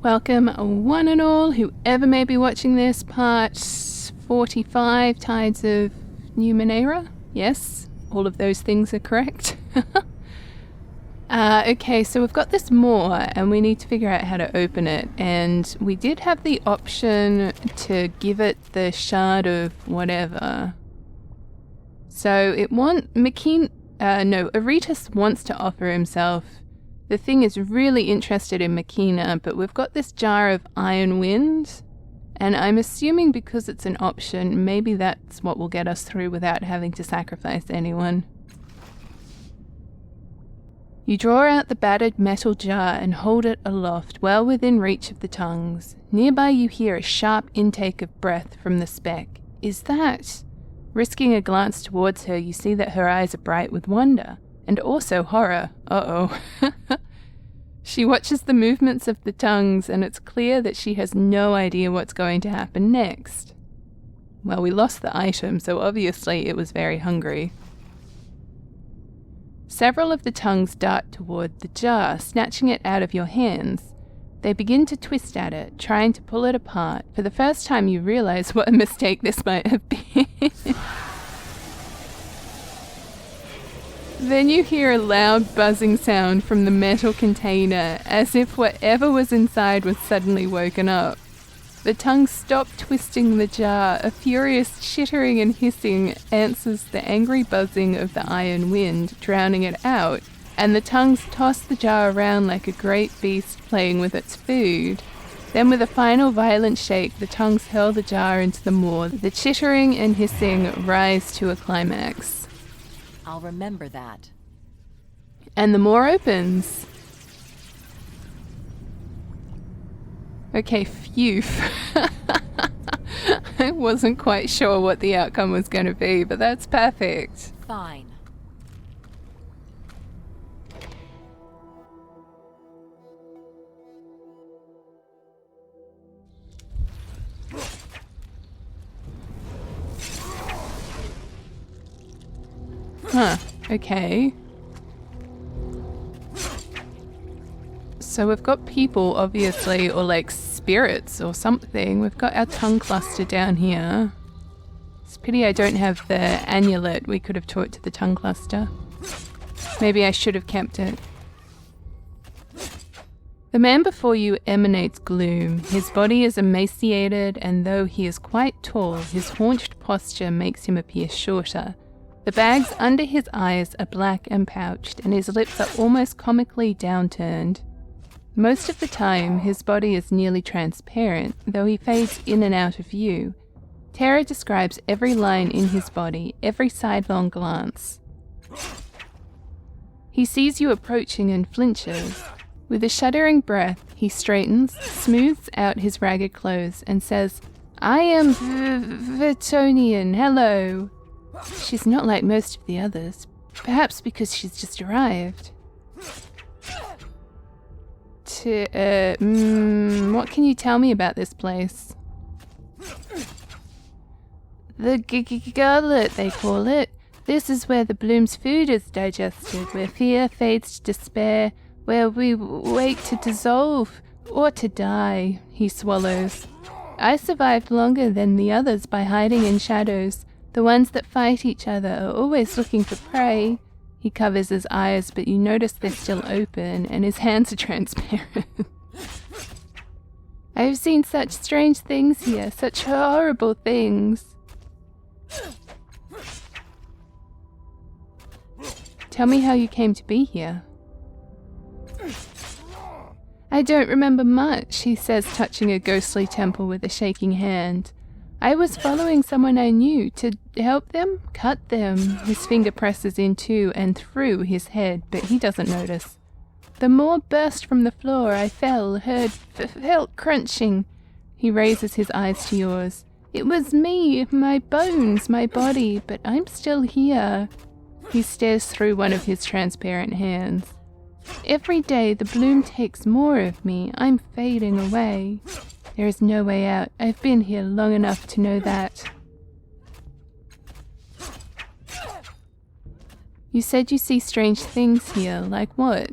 Welcome one and all, whoever may be watching this, part 45, Tides of Numenéra. Yes, all of those things are correct. Okay, so we've got this moor and we need to figure out how to open it, and we did have the option to give it the shard of whatever. So Aretus wants to offer himself. The thing is really interested in Makina, but we've got this jar of Iron Wind, and I'm assuming because it's an option, maybe that's what will get us through without having to sacrifice anyone. You draw out the battered metal jar and hold it aloft, well within reach of the tongues. Nearby you hear a sharp intake of breath from the speck. Is that? Risking a glance towards her, you see that her eyes are bright with wonder. And also horror. Uh-oh. She watches the movements of the tongues, and it's clear that she has no idea what's going to happen next. Well, we lost the item, so obviously it was very hungry. Several of the tongues dart toward the jar, snatching it out of your hands. They begin to twist at it, trying to pull it apart. For the first time you realize what a mistake this might have been. Then you hear a loud buzzing sound from the metal container, as if whatever was inside was suddenly woken up. The tongues stop twisting the jar. A furious chittering and hissing answers the angry buzzing of the iron wind, drowning it out, and the tongues toss the jar around like a great beast playing with its food. Then with a final violent shake, the tongues hurl the jar into the moor. The chittering and hissing rise to a climax. I'll remember that. And the moor opens. Okay, phew. I wasn't quite sure what the outcome was going to be, but that's perfect. Fine. Huh, okay. So we've got people, obviously, or like spirits or something. We've got our tongue cluster down here. It's a pity I don't have the amulet we could have taught to the tongue cluster. Maybe I should have kept it. The man before you emanates gloom. His body is emaciated, and though he is quite tall, his haunched posture makes him appear shorter. The bags under his eyes are black and pouched, and his lips are almost comically downturned. Most of the time, his body is nearly transparent, though he fades in and out of view. Terror describes every line in his body, every sidelong glance. He sees you approaching and flinches. With a shuddering breath, he straightens, smooths out his ragged clothes, and says, "I am Vitonian, hello." She's not like most of the others, perhaps because she's just arrived. What can you tell me about this place? The gullet, they call it. This is where the bloom's food is digested, where fear fades to despair, where we wait to dissolve or to die, he swallows. I survived longer than the others by hiding in shadows. The ones that fight each other are always looking for prey. He covers his eyes, but you notice they're still open, and his hands are transparent. I have seen such strange things here, such horrible things. Tell me how you came to be here. I don't remember much, he says, touching a ghostly temple with a shaking hand. I was following someone I knew. To help them? Cut them. His finger presses into and through his head, but he doesn't notice. The moor burst from the floor. I fell, felt crunching. He raises his eyes to yours. It was me, my bones, my body, but I'm still here. He stares through one of his transparent hands. Every day the bloom takes more of me. I'm fading away. There is no way out. I've been here long enough to know that. You said you see strange things here, like what?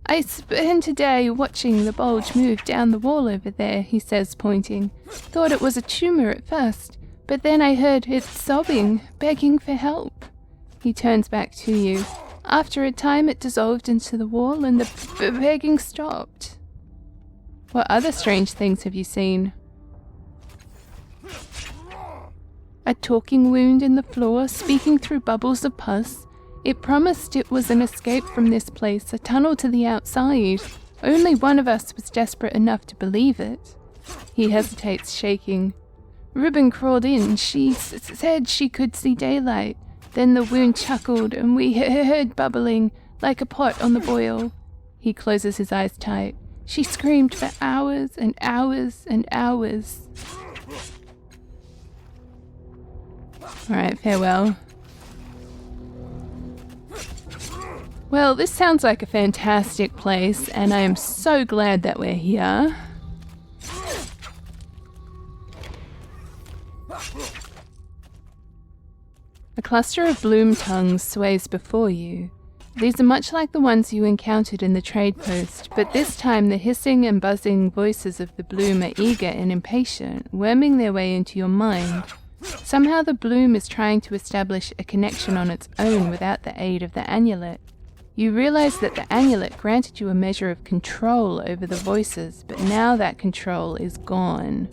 I spent a day watching the bulge move down the wall over there, he says, pointing. Thought it was a tumor at first, but then I heard it sobbing, begging for help. He turns back to you. After a time it dissolved into the wall and the begging stopped. What other strange things have you seen? A talking wound in the floor, speaking through bubbles of pus. It promised it was an escape from this place, a tunnel to the outside. Only one of us was desperate enough to believe it. He hesitates, shaking. Ruben crawled in. She said she could see daylight. Then the wound chuckled, and we heard bubbling, like a pot on the boil. He closes his eyes tight. She screamed for hours and hours and hours. Alright, farewell. Well, this sounds like a fantastic place, and I am so glad that we're here. A cluster of bloom tongues sways before you. These are much like the ones you encountered in the trade post, but this time the hissing and buzzing voices of the bloom are eager and impatient, worming their way into your mind. Somehow the bloom is trying to establish a connection on its own without the aid of the amulet. You realize that the amulet granted you a measure of control over the voices, but now that control is gone.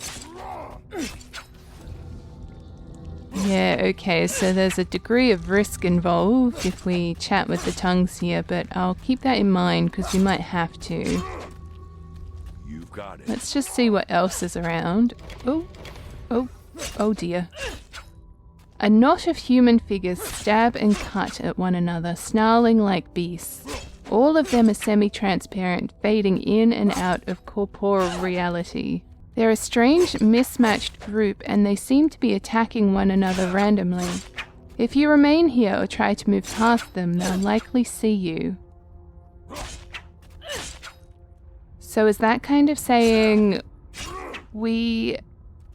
Yeah, okay, so there's a degree of risk involved if we chat with the tongues here, but I'll keep that in mind because we might have to. You've got it. Let's just see what else is around. Oh dear. A knot of human figures stab and cut at one another, snarling like beasts. All of them are semi-transparent, fading in and out of corporeal reality. They're a strange, mismatched group, and they seem to be attacking one another randomly. If you remain here or try to move past them, they'll likely see you. So is that kind of saying we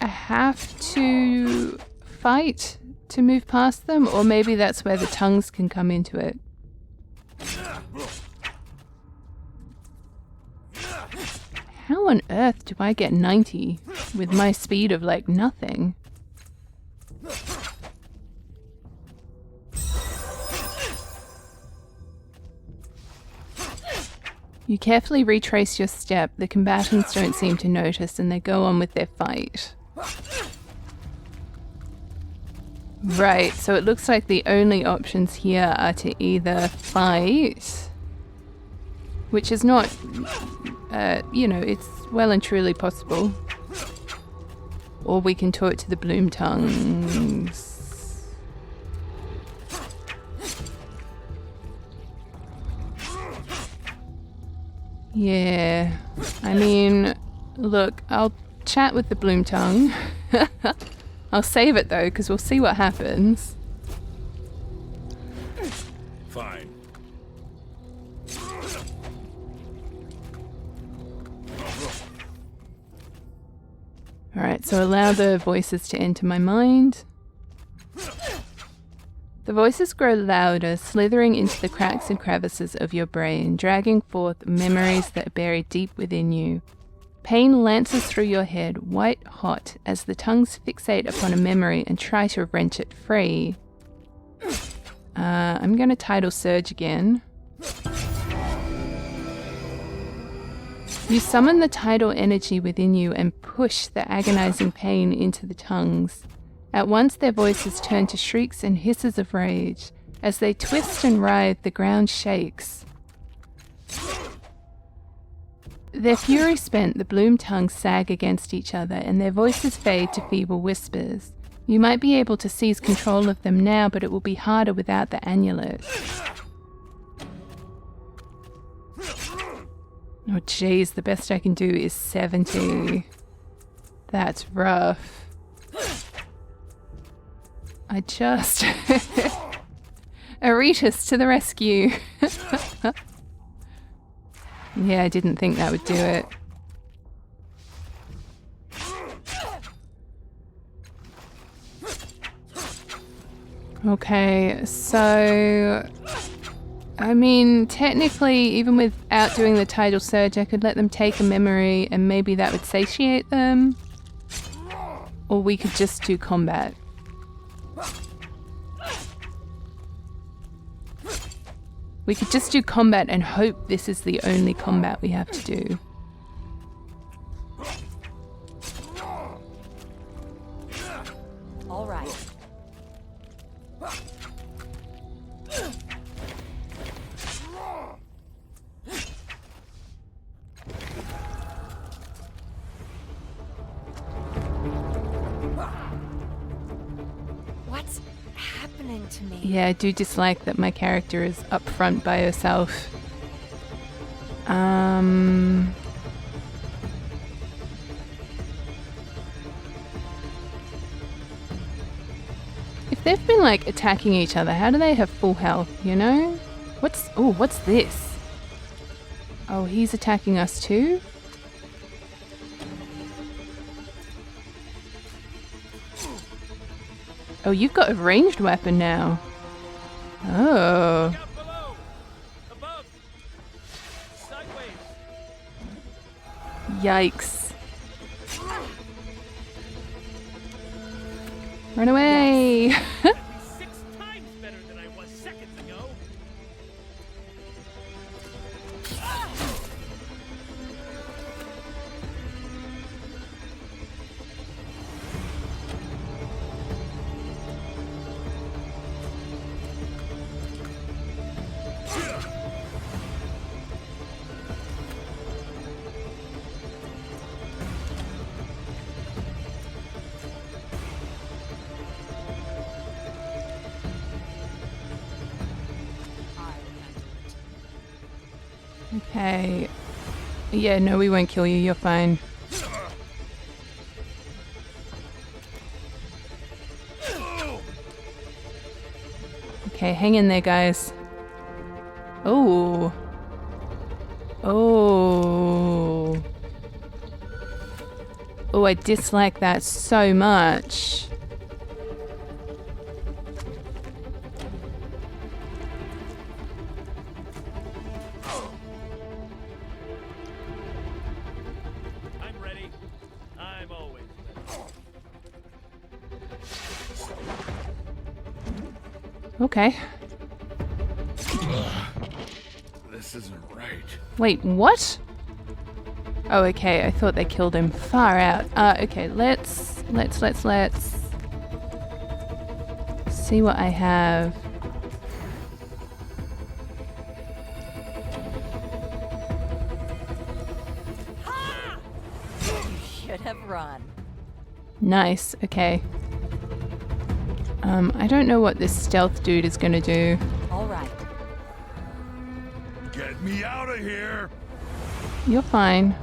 have to fight to move past them? Or maybe that's where the tongues can come into it. How on earth do I get 90 with my speed of like nothing? You carefully retrace your step. The combatants don't seem to notice and they go on with their fight. Right, so it looks like the only options here are to either fight, which is not, you know, it's well and truly possible, or we can talk to the bloom tongues. Yeah, I mean, look, I'll chat with the bloom tongue. I'll save it though, because we'll see what happens. Fine. Alright, so allow the voices to enter my mind. The voices grow louder, slithering into the cracks and crevices of your brain, dragging forth memories that are buried deep within you. Pain lances through your head, white hot, as the tongues fixate upon a memory and try to wrench it free. I'm going to tidal surge again. You summon the tidal energy within you and push the agonizing pain into the tongues. At once their voices turn to shrieks and hisses of rage. As they twist and writhe, the ground shakes. Their fury spent, the bloom tongues sag against each other, and their voices fade to feeble whispers. You might be able to seize control of them now, but it will be harder without the amulet. Oh jeez, the best I can do is 70. That's rough. I just... Aretus to the rescue! Yeah, I didn't think that would do it. Okay, so... I mean, technically, even without doing the tidal surge, I could let them take a memory and maybe that would satiate them. Or we could just do combat. We could just do combat and hope this is the only combat we have to do. All right. What's happening to me? Yeah, I do dislike that my character is up front by herself. If they've been like attacking each other, how do they have full health, you know? What's this? Oh, he's attacking us too? Oh, you've got a ranged weapon now. Oh. Down below! Above! Sideways! Yikes. Run away! That'd be 6 times better than I was seconds ago! Okay. Yeah, no, we won't kill you. You're fine. Okay, hang in there, guys. Oh. Oh. Oh, I dislike that so much. I'm ready. I'm always ready. Okay. This isn't right. Wait, what? Oh, okay. I thought they killed him. Far out. Okay. Let's see what I have. You should have run. Nice. Okay. I don't know what this stealth dude is gonna do. All right. Get me out of here! You're fine.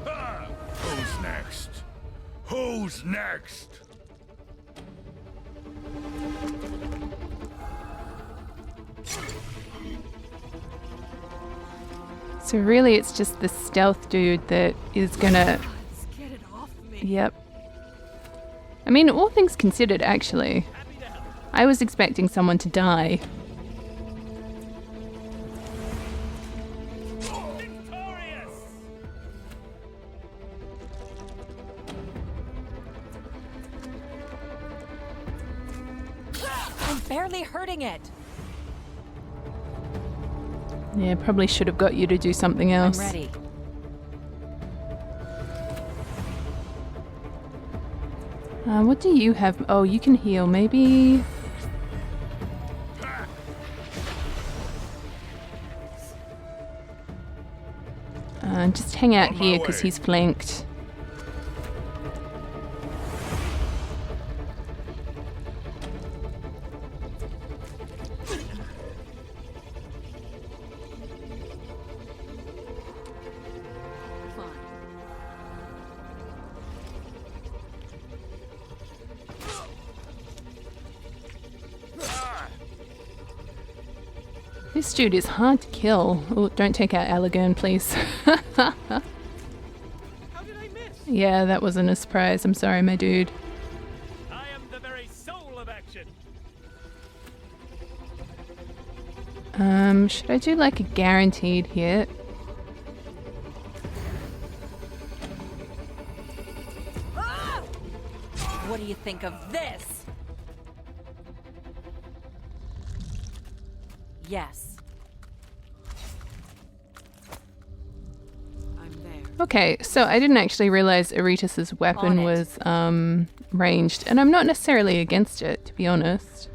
Ah! Who's next? Who's next? So really, it's just the stealth dude that is gonna. Let's get it off me. Yep. I mean, all things considered, actually, Happy to help. I was expecting someone to die. Victorious! I'm barely hurting it. Yeah, probably should have got you to do something I'm else. ready. What do you have? Oh, you can heal. Maybe. Just hang out On my here because way. he's flanked. This dude is hard to kill. Oh, don't take out Allergan, please. How did I miss? Yeah, that wasn't a surprise. I'm sorry, my dude. I am the very soul of action. Should I do like a guaranteed hit? What do you think of this? Yes. I'm there. Okay, so I didn't actually realize Aretus's weapon On it. was ranged, and I'm not necessarily against it, to be honest.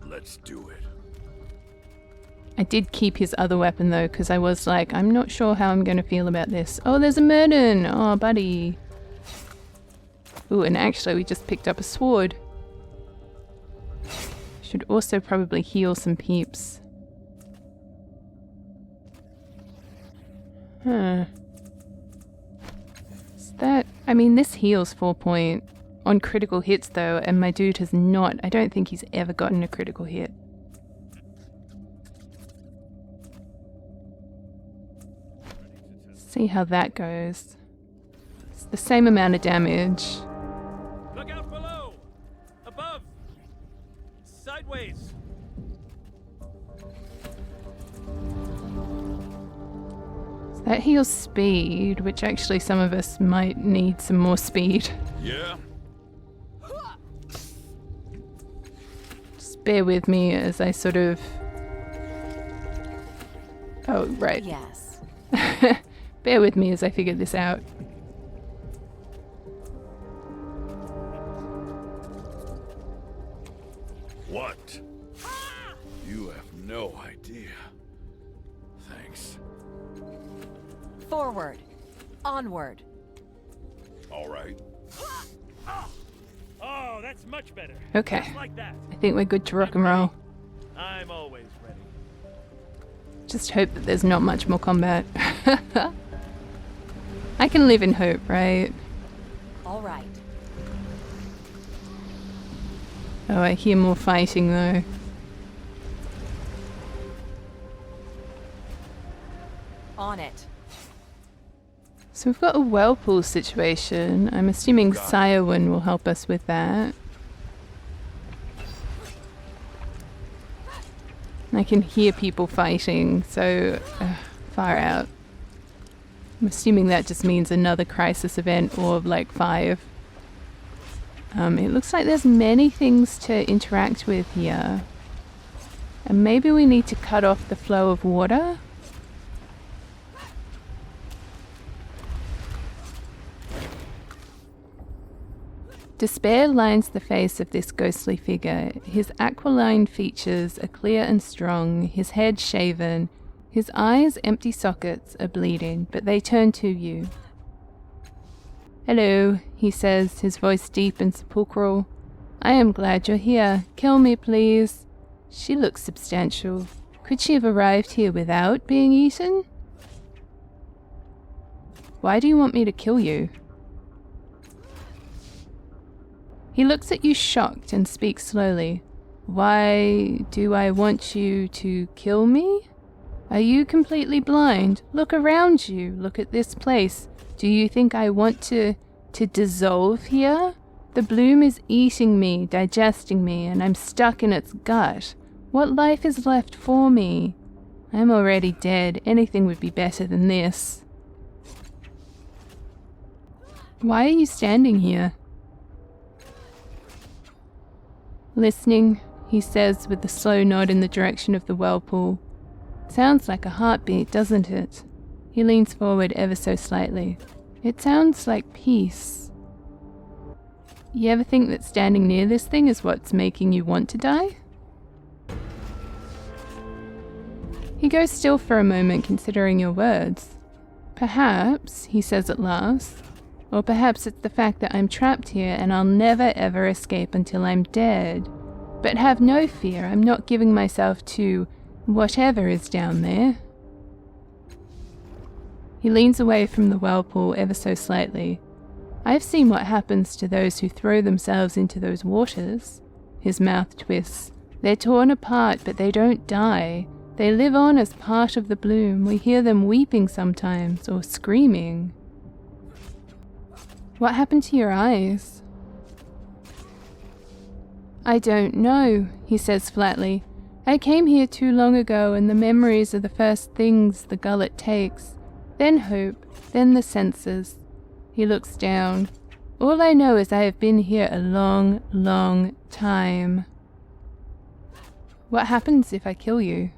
Let's do it. I did keep his other weapon though, because I was like, I'm not sure how I'm going to feel about this. Oh, there's a Murden! Oh, buddy. Ooh, and actually we just picked up a sword. Should also probably heal some peeps. Huh. Is that... I mean, this heals 4 point on critical hits though, and my dude has not... I don't think he's ever gotten a critical hit. See how that goes. It's the same amount of damage. Look out below! Above! Sideways! So that heals speed, which actually some of us might need some more speed. Yeah? Just bear with me as I sort of... Oh, right. Yes. Bear with me as I figure this out. What? You have no idea. Thanks. Forward. Onward. All right. Oh, that's much better. Okay. Just like that. I think we're good to rock and roll. I'm always ready. Just hope that there's not much more combat. I can live in hope, right? All right. Oh, I hear more fighting though. On it. So we've got a whirlpool situation. I'm assuming Siowyn will help us with that. I can hear people fighting, so far out. I'm assuming that just means another crisis event or like 5. It looks like there's many things to interact with here. And maybe we need to cut off the flow of water? Despair lines the face of this ghostly figure. His aquiline features are clear and strong, his head shaven, his eyes' empty sockets are bleeding, but they turn to you. Hello, he says, his voice deep and sepulchral. I am glad you're here. Kill me, please. She looks substantial. Could she have arrived here without being eaten? Why do you want me to kill you? He looks at you shocked and speaks slowly. Why do I want you to kill me? Are you completely blind? Look around you. Look at this place. Do you think I want to dissolve here? The bloom is eating me, digesting me, and I'm stuck in its gut. What life is left for me? I'm already dead. Anything would be better than this. Why are you standing here? Listening, he says with a slow nod in the direction of the whirlpool. Sounds like a heartbeat, doesn't it? He leans forward ever so slightly. It sounds like peace. You ever think that standing near this thing is what's making you want to die? He goes still for a moment, considering your words. Perhaps, he says at last, or perhaps it's the fact that I'm trapped here and I'll never ever escape until I'm dead. But have no fear, I'm not giving myself to whatever is down there. He leans away from the whirlpool ever so slightly. I've seen what happens to those who throw themselves into those waters. His mouth twists. They're torn apart, but they don't die. They live on as part of the bloom. We hear them weeping sometimes, or screaming. What happened to your eyes? I don't know, he says flatly. I came here too long ago, and the memories are the first things the gullet takes. Then hope, then the senses. He looks down. All I know is I have been here a long, long time. What happens if I kill you?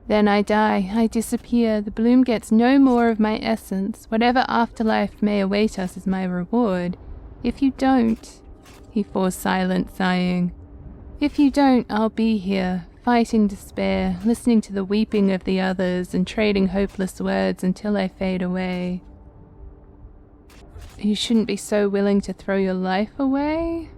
Then I die, I disappear, the bloom gets no more of my essence. Whatever afterlife may await us is my reward. If you don't, he falls silent, sighing. If you don't, I'll be here, fighting despair, listening to the weeping of the others and trading hopeless words until I fade away. You shouldn't be so willing to throw your life away?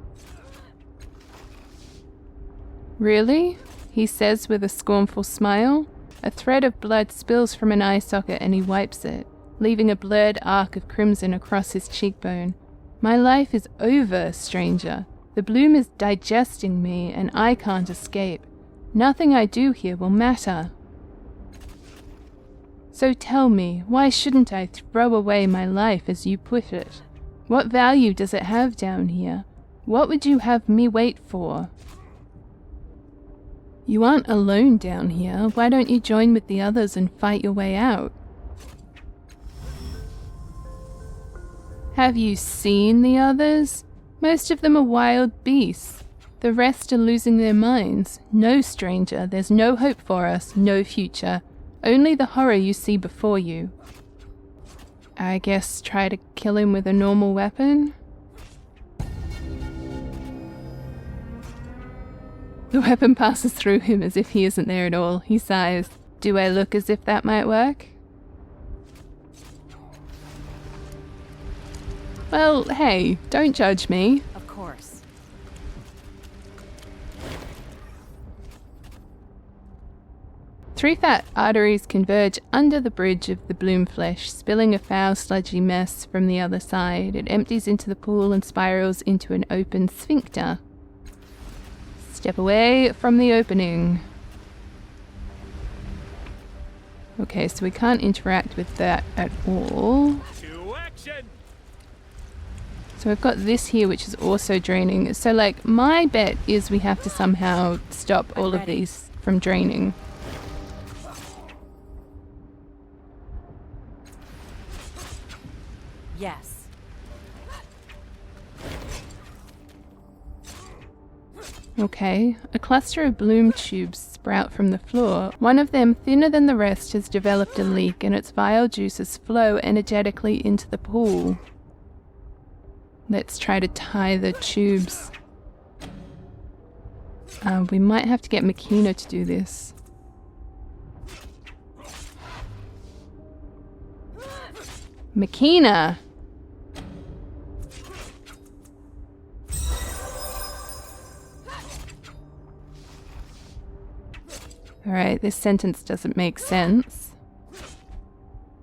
Really? He says with a scornful smile. A thread of blood spills from an eye socket and he wipes it, leaving a blurred arc of crimson across his cheekbone. My life is over, stranger. The bloom is digesting me and I can't escape. Nothing I do here will matter. So tell me, why shouldn't I throw away my life as you put it? What value does it have down here? What would you have me wait for? You aren't alone down here. Why don't you join with the others and fight your way out? Have you seen the others? Most of them are wild beasts. The rest are losing their minds. No, stranger, there's no hope for us, no future. Only the horror you see before you. I guess try to kill him with a normal weapon? The weapon passes through him as if he isn't there at all. He sighs. Do I look as if that might work? Well, hey, don't judge me. Of course. Three fat arteries converge under the bridge of the bloom flesh, spilling a foul, sludgy mess from the other side. It empties into the pool and spirals into an open sphincter. Step away from the opening. Okay, so we can't interact with that at all. To action! So we've got this here, which is also draining. So, like, my bet is we have to somehow stop all of these from draining. Yes. Okay, a cluster of bloom tubes sprout from the floor. One of them, thinner than the rest, has developed a leak and its vile juices flow energetically into the pool. Let's try to tie the tubes. We might have to get Makina to do this. Makina! Alright, this sentence doesn't make sense.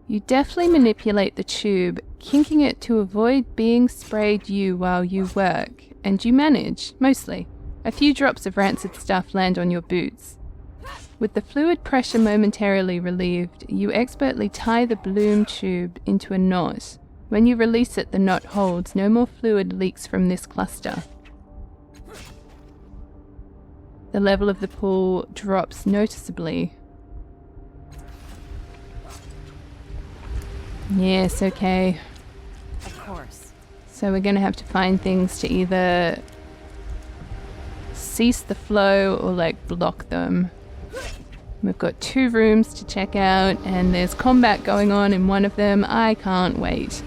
You deftly manipulate the tube, kinking it to avoid being sprayed you while you work, and you manage, mostly. A few drops of rancid stuff land on your boots. With the fluid pressure momentarily relieved, you expertly tie the bloom tube into a knot. When you release it, the knot holds. No more fluid leaks from this cluster. The level of the pool drops noticeably. Yes, okay. Of course. So we're going to have to find things to either cease the flow or like block them. We've got 2 rooms to check out and there's combat going on in one of them. I can't wait.